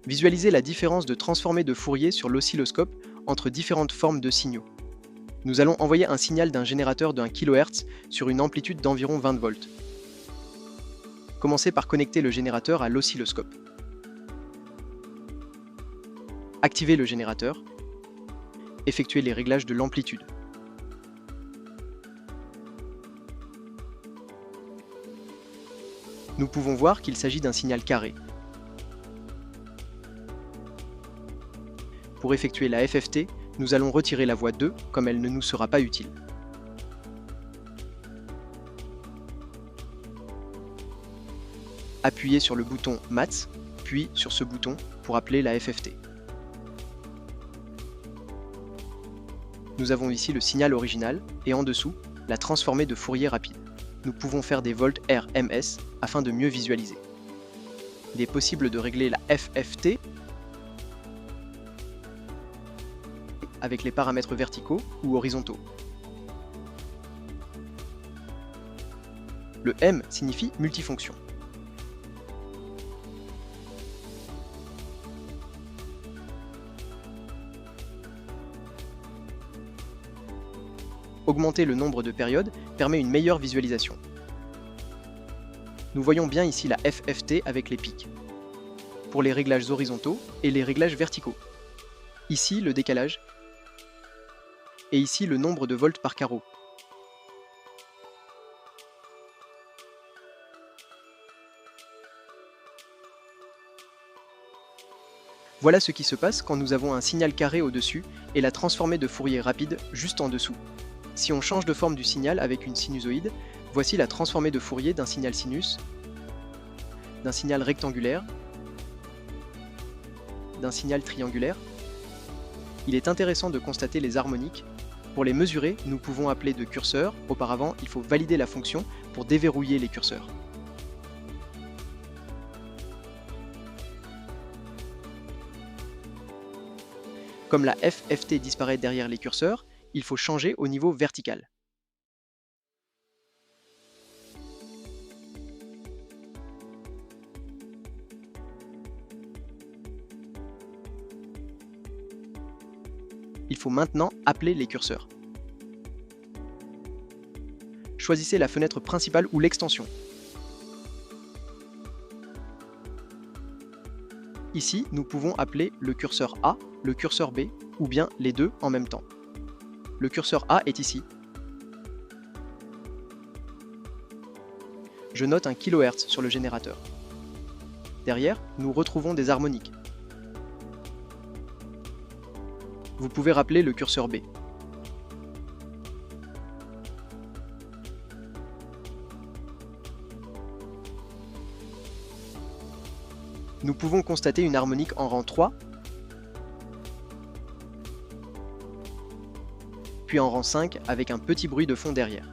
Visualisez la différence de transformée de Fourier sur l'oscilloscope entre différentes formes de signaux. Nous allons envoyer un signal d'un générateur de 1 kHz sur une amplitude d'environ 20 volts. Commencez par connecter le générateur à l'oscilloscope. Activez le générateur. Effectuez les réglages de l'amplitude. Nous pouvons voir qu'il s'agit d'un signal carré. Pour effectuer la FFT, nous allons retirer la voie 2 comme elle ne nous sera pas utile. Appuyez sur le bouton MATS, puis sur ce bouton pour appeler la FFT. Nous avons ici le signal original et en dessous, la transformée de Fourier rapide. Nous pouvons faire des volts RMS afin de mieux visualiser. Il est possible de régler la FFT avec les paramètres verticaux ou horizontaux. Le M signifie multifonction. Augmenter le nombre de périodes permet une meilleure visualisation. Nous voyons bien ici la FFT avec les pics, pour les réglages horizontaux et les réglages verticaux. Ici le décalage, et ici le nombre de volts par carreau. Voilà ce qui se passe quand nous avons un signal carré au-dessus et la transformée de Fourier rapide juste en dessous. Si on change de forme du signal avec une sinusoïde, voici la transformée de Fourier d'un signal sinus, d'un signal rectangulaire, d'un signal triangulaire. Il est intéressant de constater les harmoniques. Pour les mesurer, nous pouvons appeler de curseur. Auparavant, il faut valider la fonction pour déverrouiller les curseurs. Comme la FFT disparaît derrière les curseurs, il faut changer au niveau vertical. Il faut maintenant appeler les curseurs. Choisissez la fenêtre principale ou l'extension. Ici, nous pouvons appeler le curseur A, le curseur B, ou bien les deux en même temps. Le curseur A est ici. Je note un kHz sur le générateur. Derrière, nous retrouvons des harmoniques. Vous pouvez rappeler le curseur B. Nous pouvons constater une harmonique en rang 3, puis en rang 5 avec un petit bruit de fond derrière.